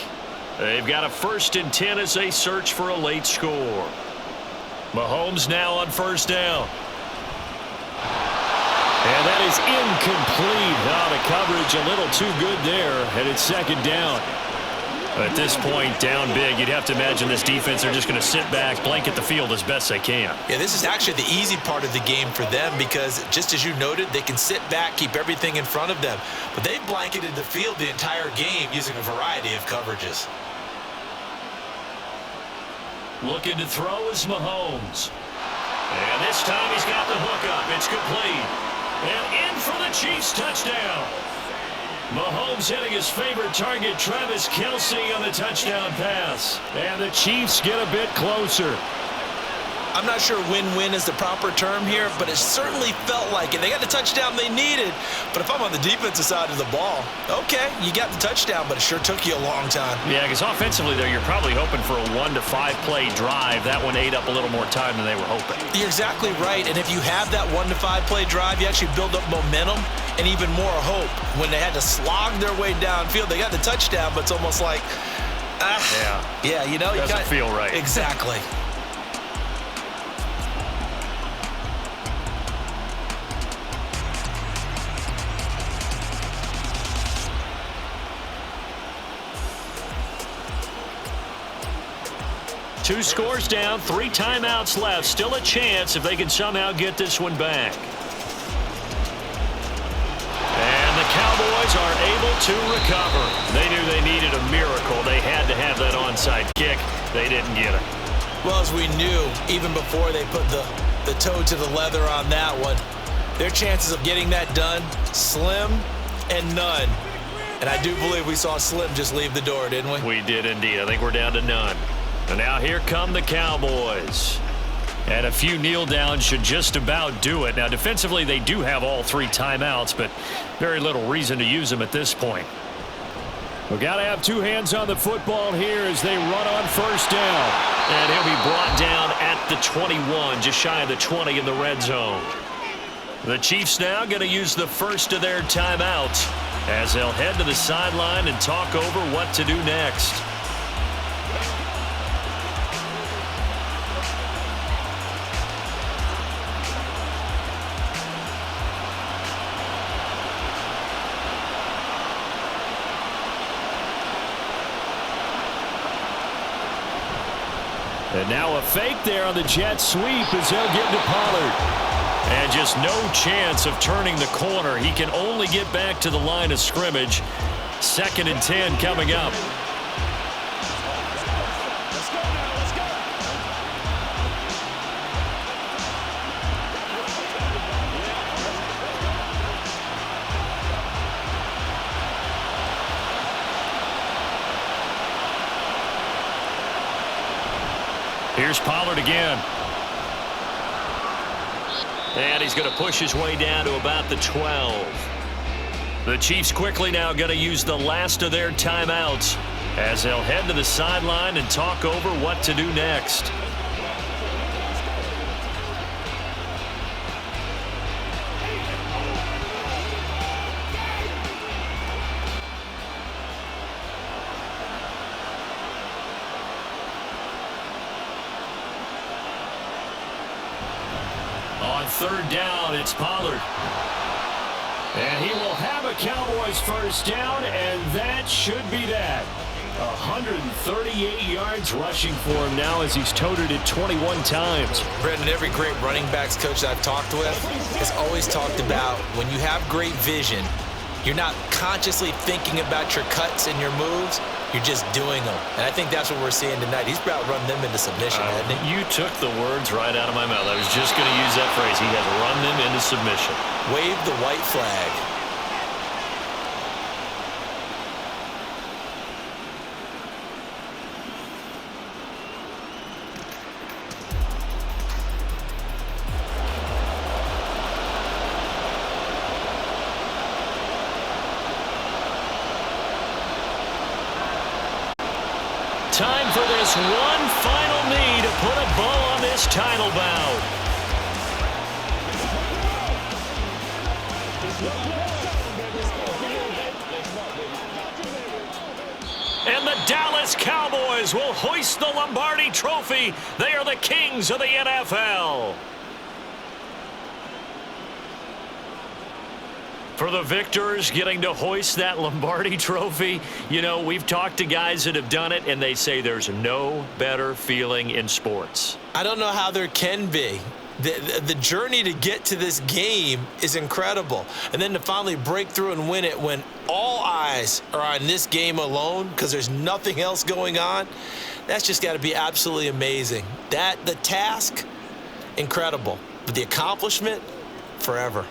They've got a 1st and 10 as they search for a late score. Mahomes now on 1st down. And that is incomplete. Oh, the coverage a little too good there, and it's 2nd down. At this point, down big, you'd have to imagine this defense, they're just going to sit back, blanket the field as best they can. Yeah, this is actually the easy part of the game for them because, just as you noted, they can sit back, keep everything in front of them. But they've blanketed the field the entire game using a variety of coverages. Looking to throw is Mahomes. And this time he's got the hook up. It's complete. And in for the Chiefs touchdown. Mahomes hitting his favorite target, Travis Kelce, on the touchdown pass. And the Chiefs get a bit closer. I'm not sure win-win is the proper term here, but it certainly felt like it. They got the touchdown they needed, but if I'm on the defensive side of the ball, okay, you got the touchdown, but it sure took you a long time. Yeah, because offensively, though, you're probably hoping for a 1 to 5 play drive. That one ate up a little more time than they were hoping. You're exactly right, and if you have that 1 to 5 play drive, you actually build up momentum and even more hope. When they had to slog their way downfield, they got the touchdown, but it's almost like, yeah, you know, doesn't feel right. Exactly. Two scores down, 3 timeouts left. Still a chance if they can somehow get this one back. And the Cowboys are able to recover. They knew they needed a miracle. They had to have that onside kick. They didn't get it. Well, as we knew, even before they put the toe to the leather on that one, their chances of getting that done, slim and none. And I do believe we saw Slim just leave the door, didn't we? We did indeed. I think we're down to none. And now here come the Cowboys. And a few kneel downs should just about do it. Now, defensively, they do have all 3 timeouts, but very little reason to use them at this point. We've got to have 2 hands on the football here as they run on first down. And he'll be brought down at the 21, just shy of the 20 in the red zone. The Chiefs now going to use the first of their timeouts as they'll head to the sideline and talk over what to do next. And now a fake there on the jet sweep as they'll get to Pollard. And just no chance of turning the corner. He can only get back to the line of scrimmage. 2nd and 10 coming up. Here's Pollard again. And he's going to push his way down to about the 12. The Chiefs quickly now going to use the last of their timeouts as they'll head to the sideline and talk over what to do next. On 3rd down, it's Pollard. And he will have a Cowboys first down, and that should be that. 138 yards rushing for him now as he's toted it 21 times. Brendan, every great running backs coach I've talked with has always talked about when you have great vision, you're not consciously thinking about your cuts and your moves. You're just doing them. And I think that's what we're seeing tonight. He's about run them into submission, hasn't he? You took the words right out of my mouth. I was just going to use that phrase. He has run them into submission. Wave the white flag. Time for this one final knee to put a bow on this title bout. And the Dallas Cowboys will hoist the Lombardi Trophy. They are the kings of the NFL. For the victors getting to hoist that Lombardi Trophy, you know, we've talked to guys that have done it, and they say there's no better feeling in sports. I don't know how there can be. The journey to get to this game is incredible. And then to finally break through and win it when all eyes are on this game alone because there's nothing else going on, that's just got to be absolutely amazing. The task, incredible. But the accomplishment, forever.